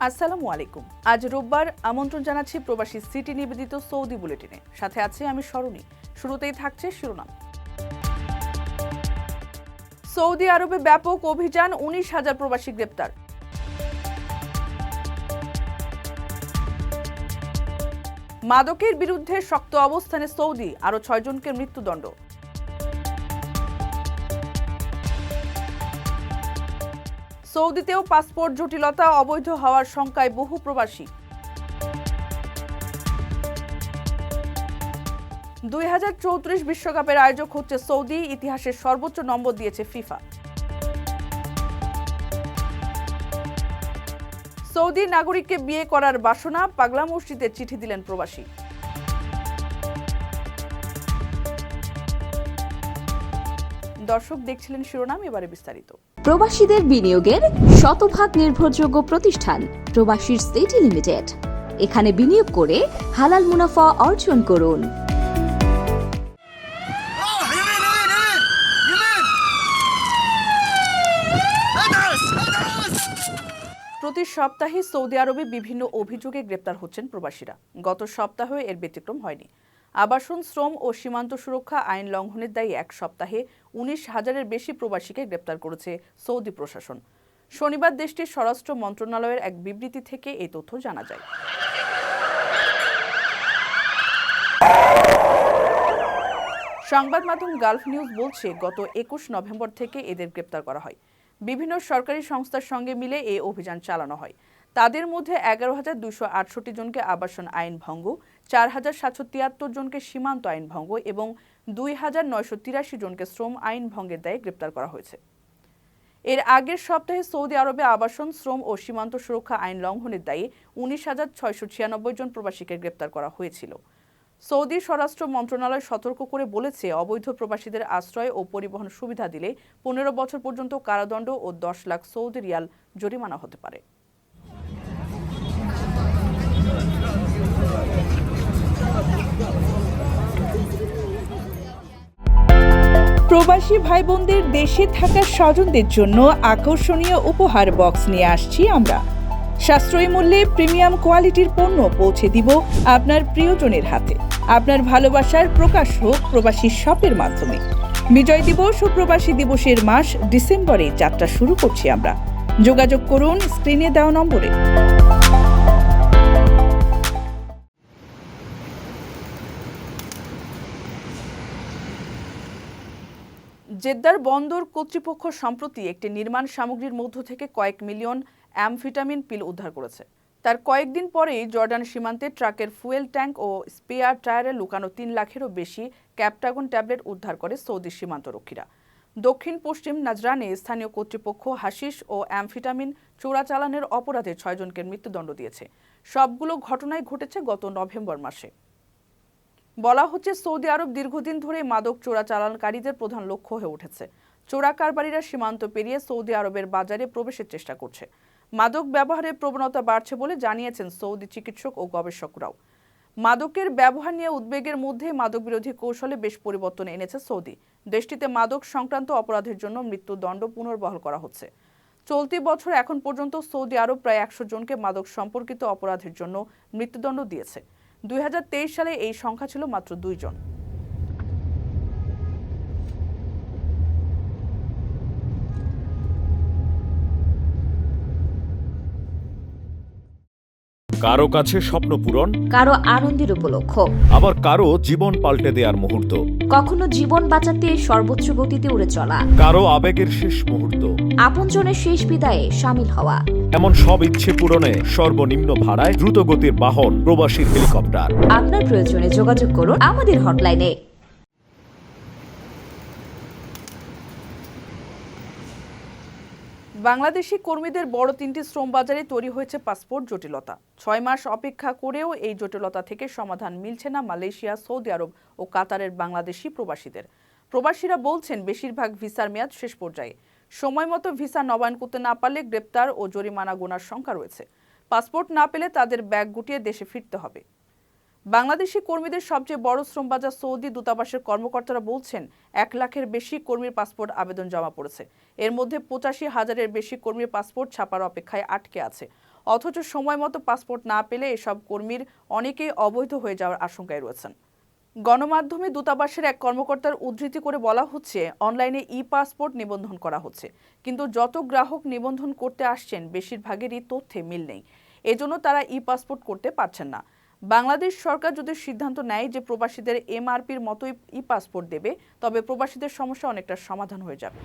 আসসালামু আলাইকুম। আজ রোববার আমন্ত্রণ জানাচ্ছি প্রবাসী সিটি নিবেদিত সৌদি বুলেটিনে। সাথে আছি আমি স্মরণী। শুরুতেই থাকছে শিরোনাম। সৌদি আরবে ব্যাপক অভিযান, 19,000 প্রবাসী গ্রেপ্তার। মাদকের বিরুদ্ধে শক্ত অবস্থানে সৌদি, আরও 6 জনকে মৃত্যুদণ্ড। সৌদিতেও পাসপোর্ট জটিলতা, অবৈধ হওয়ার শঙ্কায় বহু প্রবাসী। 2034 বিশ্বকাপের আয়োজক হচ্ছে সৌদি, ইতিহাসের সর্বোচ্চ নম্বর দিয়েছে ফিফা। সৌদি নাগরিককে বিয়ে করার বাসনা, পাগলা মসজিদে চিঠি দিলেন প্রবাসী। দর্শক দেখছিলেন শিরোনাম, এবারে বিস্তারিত। প্রবাসীদের বিনিয়োগের শতভাগ নির্ভরযোগ্য প্রতিষ্ঠান প্রবাসীর সিটি লিমিটেড। এখানে বিনিয়োগ করে হালাল মুনাফা অর্জন করুন। প্রতি সপ্তাহে সৌদি আরবে বিভিন্ন অভিযোগে গ্রেপ্তার হচ্ছেন প্রবাসীরা। গত সপ্তাহেও এর ব্যতিক্রম হয়নি। আবাসন, শ্রম ও সীমান্ত সুরক্ষা আইন লঙ্ঘনের দায়ে এক সপ্তাহে 19,000-এর বেশি প্রবাসীকে গ্রেপ্তার করেছে সৌদি প্রশাসন। শনিবার দেশটির স্বরাষ্ট্র মন্ত্রণালয়ের এক বিবৃতি থেকে এই তথ্য জানা যায়। সংবাদ মাধ্যম গালফ নিউজ বলছে, গত 21 নভেম্বর থেকে এদের গ্রেপ্তার করা হয়। বিভিন্ন সরকারি সংস্থার সঙ্গে মিলে এই অভিযান চালানো হয়। তাদের মধ্যে 11,268 জনকে আবাসন আইন ভঙ্গ, 4,773 জনকে সীমান্ত আইন ভঙ্গ এবং 2,983 জনকে শ্রম আইন ভঙ্গের দায়ে গ্রেপ্তার করা হয়েছে। এর আগের সপ্তাহে সৌদি আরবে আবাসন, শ্রম ও সীমান্ত সুরক্ষা আইন লঙ্ঘনের দায়ে 19,696 জন প্রবাসীকে গ্রেপ্তার করা হয়েছিল। সৌদি স্বরাষ্ট্র মন্ত্রণালয় সতর্ক করে বলেছে, অবৈধ প্রবাসীদের আশ্রয় ও পরিবহন সুবিধা দিলে 15 বছর পর্যন্ত কারাদণ্ড ও 10 লাখ সৌদি রিয়াল জরিমানা হতে পারে। প্রবাসী ভাই বোনদের দেশে থাকা স্বজনদের জন্য আকর্ষণীয় উপহার বক্স নিয়ে আসছি আমরা। সাশ্রয়ী মূল্যে প্রিমিয়াম কোয়ালিটির পণ্য পৌঁছে দিব আপনার প্রিয়জনের হাতে। আপনার ভালোবাসার প্রকাশ হোক প্রবাসী শপের মাধ্যমে। বিজয় দিবস ও প্রবাসী দিবসের মাস ডিসেম্বরে যাত্রা শুরু করছি আমরা। যোগাযোগ করুন স্ক্রিনে দেওয়া নম্বরে। জেদ্দার বন্দর কর্তৃপক্ষ সম্প্রতি একটি নির্মাণ সামগ্রীর মধ্য থেকে কয়েক মিলিয়ন অ্যামফেটামিন পিল উদ্ধার করেছে। তার কয়েকদিন পরেই জর্ডান সীমান্তে ট্রাকের ফুয়েল ট্যাঙ্ক ও স্পেয়ার টায়ারে লুকানো 3 লাখেরও বেশি ক্যাপটাগন ট্যাবলেট উদ্ধার করে সৌদি সীমান্তরক্ষীরা। দক্ষিণ পশ্চিম নাজরানে স্থানীয় কর্তৃপক্ষ হাশিশ ও অ্যামফেটামিন চোরাচালানের অপরাধে 6 জনকে মৃত্যুদণ্ড দিয়েছে। সবগুলো ঘটনাই ঘটেছে গত নভেম্বর মাসে। বলা হচ্ছে, সৌদি আরব দীর্ঘদিন ধরে মাদক চোরাচালানকারীদের প্রধান লক্ষ্য হয়ে উঠেছে। চোরা কারবারিরা সীমান্ত পেরিয়ে সৌদি আরবের বাজারে প্রবেশের চেষ্টা করছে। মাদক ব্যবহারের প্রবণতা বাড়ছে বলে জানিয়েছেন সৌদি চিকিৎসক ও গবেষকরাও। মাদকের ব্যবহার নিয়ে উদ্বেগের মধ্যে মাদক বিরোধী কৌশলে বেশ পরিবর্তন এনেছে সৌদি। দেশটিতে মাদক সংক্রান্ত অপরাধের জন্য মৃত্যুদণ্ড পুনর্বহাল করা হচ্ছে। চলতি বছর এখন পর্যন্ত সৌদি আরব প্রায় 100 জনকে মাদক সম্পর্কিত অপরাধের জন্য মৃত্যুদণ্ড দিয়েছে। 2023 সালে এই সংখ্যা ছিল মাত্র 2 জন। কারো কাছে স্বপ্ন পূরণ, কারো আনন্দের উপলক্ষ, আবার কারো জীবন পাল্টে দেওয়ার মুহূর্ত, কখনো জীবন বাঁচাতে সর্বোচ্চ গতিতে উড়ে চলা, কারো আবেগের শেষ মুহূর্ত, আপনজনের শেষ বিদায়ে সামিল হওয়া। এমন সব ইচ্ছে পূরণে সর্বনিম্ন ভাড়ায় দ্রুত গতির বাহন প্রবাসীর হেলিকপ্টার। আপনার প্রয়োজনে যোগাযোগ করুন আমাদের হটলাইনে। বাংলাদেশি কর্মীদের বড় 3টি শ্রম বাজারে তৈরি হয়েছে পাসপোর্ট জটিলতা। 6 মাস অপেক্ষা করেও এই জটিলতা থেকে সমাধান মিলছে না মালয়েশিয়া, সৌদি আরব ও কাতারের বাংলাদেশি প্রবাসীদের। প্রবাসীরা বলছেন, বেশিরভাগ ভিসার মেয়াদ শেষ পর্যায়ে। সময় মতো ভিসা নবায়ন করতে না পারলে গ্রেপ্তার ও জরিমানা গোনার শঙ্কা রয়েছে। পাসপোর্ট না পেলে তাদের ব্যাগ গুটিয়ে দেশে ফিরতে হবে। বাংলাদেশি কর্মীদের সবচেয়ে বড় শ্রমবাজার সৌদি দূতাবাসের কর্মকর্তারা বলছেন 1 লাখের বেশি কর্মীর পাসপোর্ট আবেদন জমা পড়েছে। এর মধ্যে 85,000-এর বেশি কর্মীর পাসপোর্ট ছাপার অপেক্ষায় আটকে আছে। অথচ সময় মতো পাসপোর্ট না পেলে এসব কর্মীর অনেকেই অবৈধ হয়ে যাওয়ার আশঙ্কায় রয়েছেন। গণমাধ্যমে দূতাবাসের এক কর্মকর্তার উদ্ধৃতি করে বলা হচ্ছে, অনলাইনে পাসপোর্ট নিবন্ধন করা হচ্ছে, কিন্তু যত গ্রাহক নিবন্ধন করতে আসছেন বেশিরভাগেরই তথ্যে মিল নেই। এজন্য তারা পাসপোর্ট করতে পারছেন না। বাংলাদেশ সরকার যদি সিদ্ধান্ত নেয় যে প্রবাসীদের এমআরপির মতোই পাসপোর্ট দেবে, তবে প্রবাসীদের সমস্যা অনেকটা সমাধান হয়ে যাবে।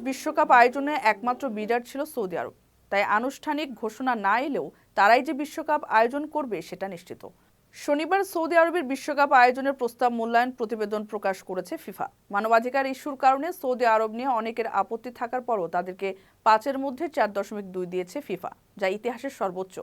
বিশ্বকাপ আয়োজনে একমাত্র বিডার ছিল সৌদি আরব। তাই আনুষ্ঠানিক ঘোষণা না এলেও তারাই যে বিশ্বকাপ আয়োজন করবে সেটা নিশ্চিত। শনিবার সৌদি আরবের বিশ্বকাপ আয়োজনের প্রস্তাব মূল্যায়ন প্রতিবেদন প্রকাশ করেছে ফিফা। মানবাধিকার ইস্যুর কারণে সৌদি আরব নিয়ে অনেকের আপত্তি থাকার পরও তাদেরকে 5-এর মধ্যে 4.2 দিয়েছে ফিফা, যা ইতিহাসের সর্বোচ্চ।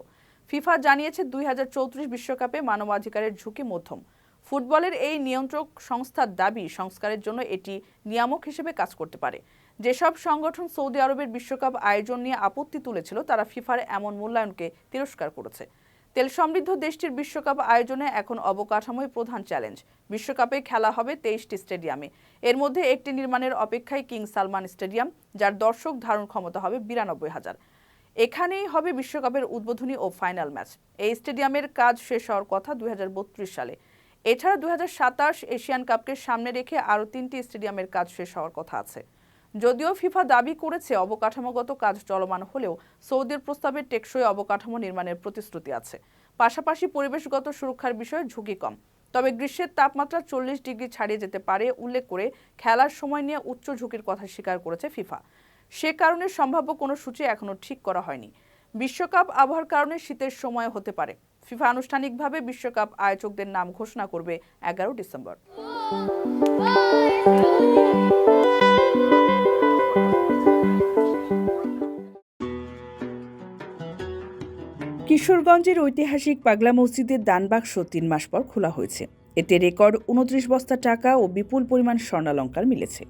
ফিফা জানিয়েছে 2034 বিশ্বকাপে মানবাধিকারের ঝুঁকি মধ্যম। ফুটবলের এই নিয়ন্ত্রক সংস্থার দাবি, সংস্কারের জন্য এটি নিয়ামক হিসেবে কাজ করতে পারে। যেসব সংগঠন সৌদি আরবের বিশ্বকাপ আয়োজন নিয়ে আপত্তি তুলেছিল তারা ফিফার এমন মূল্যায়নকে তিরস্কার করেছে। তেল সমৃদ্ধ দেশটির বিশ্বকাপ আয়োজনে এখন অবকাঠামোই প্রধান চ্যালেঞ্জ। বিশ্বকাপে খেলা হবে 23টি স্টেডিয়ামে। এর মধ্যে একটি নির্মাণের অপেক্ষায় কিং সালমান স্টেডিয়াম, যার দর্শক ধারণ ক্ষমতা হবে 92,000। এখানেই হবে বিশ্বকাপের উদ্বোধনী ও ফাইনাল ম্যাচ। এই স্টেডিয়ামের কাজ শেষ হওয়ার কথা 2032 সালে। এছাড়া 2027 এশিয়ান কাপকে সামনে রেখে আরও 3টি স্টেডিয়ামের কাজ শেষ হওয়ার কথা আছে। যদিও ফিফা দাবি করেছে অবকাঠামোগত কাজ চলমান হলেও সৌদির প্রস্তাবে টেকসই অবকাঠামো নির্মাণের প্রতিশ্রুতি আছে। পাশাপাশি পরিবেশগত সুরক্ষার বিষয়ে ঝুঁকি কম। তবে গ্রীষ্মের তাপমাত্রা 40 ডিগ্রি ছাড়িয়ে যেতে পারে উল্লেখ করে খেলার সময় নিয়ে উচ্চ ঝুঁকির কথা স্বীকার করেছে ফিফা। সে কারণে সম্ভাব্য কোনো সূচি এখনও ঠিক করা হয়নি। বিশ্বকাপ আবহাওয়ার কারণে শীতের সময় হতে পারে। ফিফা আনুষ্ঠানিকভাবে বিশ্বকাপ আয়োজকদের নাম ঘোষণা করবে 11 ডিসেম্বর। কিশোরগঞ্জের ঐতিহাসিক পাগলা মসজিদের দানবাক্স 3 মাস পর খোলা হয়েছে। এতে রেকর্ড 29 বস্তা টাকা ও বিপুল পরিমাণ স্বর্ণালংকার মিলেছে।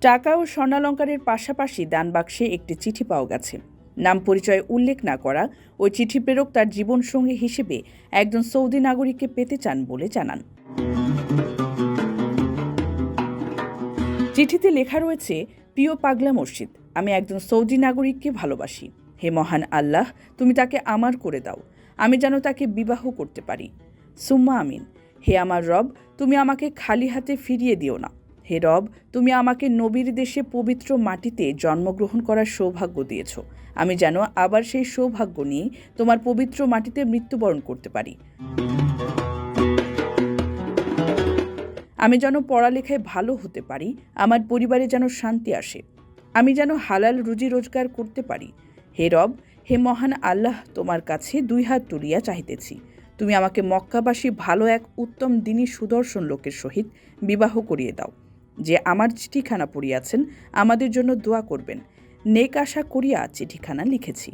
টাকা ও স্বর্ণালংকারের পাশাপাশি দানবাক্সে একটি চিঠি পাওয়া গেছে। নাম পরিচয় উল্লেখ না করা ওই চিঠি প্রেরক তার জীবনসঙ্গী হিসেবে একজন সৌদি নাগরিককে পেতে চান বলে জানান। চিঠিতে লেখা রয়েছে, প্রিয় পাগলা মসজিদ, আমি একজন সৌদি নাগরিককে ভালোবাসি। হে মহান আল্লাহ, তুমি তাকে আমার করে দাও, আমি যেন তাকে বিবাহ করতে পারি। সুম্মা আমিন। হে আমার রব, তুমি আমাকে খালি হাতে ফিরিয়ে দিও না। হে রব, তুমি আমাকে নবীর দেশে পবিত্র মাটিতে জন্মগ্রহণ করার সৌভাগ্য দিয়েছ। আমি যেন আবার সেই সৌভাগ্য নিয়ে তোমার পবিত্র মাটিতে মৃত্যুবরণ করতে পারি। আমি যেন পড়ালেখায় ভালো হতে পারি, আমার পরিবারে যেন শান্তি আসে, আমি যেন হালাল রুজি রোজগার করতে পারি। হে রব, হে মহান আল্লাহ, তোমার কাছে 2 হাত তুলিয়া চাহিতেছি। তুমি আমাকে মক্কাবাসী ভালো এক উত্তম দিনী সুদর্শন লোকের সহিত বিবাহ করিয়ে দাও, যে আমার চিঠিখানা পড়িয়াছেন, আমাদের জন্য দোয়া করবেন। নেক আশা করিয়া চিঠিখানা লিখেছি।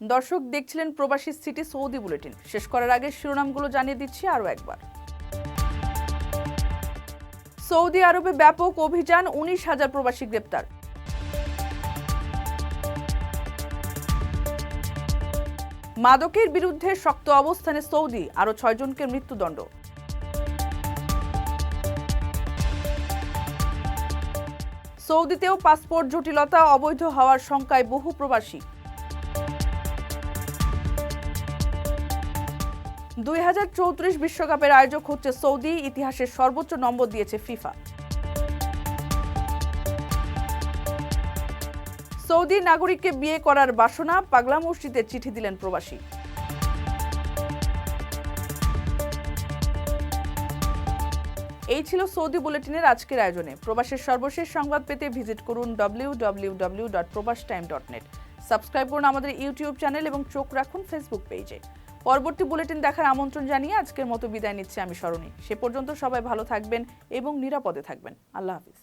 দর্শক দেখছিলেন প্রবাসী সিটি সৌদি বুলেটিন। শেষ করার আগে শিরোনামগুলো জানিয়ে দিচ্ছি আরও একবার। সৌদি আরবে ব্যাপক অভিযান, 19,000 প্রবাসী গ্রেপ্তার। মাদকের বিরুদ্ধে শক্ত অবস্থানে সৌদি, আরও 6 জনকে মৃত্যুদণ্ড। সৌদিতেও পাসপোর্ট জটিলতা, অবৈধ হওয়ার শঙ্কায় বহু প্রবাসী। 2034 বিশ্বকাপের আয়োজক হচ্ছে সৌদি, ইতিহাসের সর্বোচ্চ নম্বর দিয়েছে ফিফা। সৌদি নাগরিককে বিয়ে করার বাসনা, পাগলা মসজিদে চিঠি দিলেন প্রবাসী। এই ছিল সৌদি বুলেটিনের আজকের আয়োজনে। প্রবাসের সর্বশেষ সংবাদ পেতে ভিজিট করুন www.probastime.net। সাবস্ক্রাইব করুন আমাদের ইউটিউব চ্যানেল এবং চোখ রাখুন ফেসবুক পেজে। পরবর্তী বুলেটিন দেখার আমন্ত্রণ জানিয়ে আজকের মতো বিদায় নিচ্ছি আমি সরণী। সে পর্যন্ত সবাই ভালো থাকবেন এবং নিরাপদে থাকবেন। আল্লাহ হাফিজ।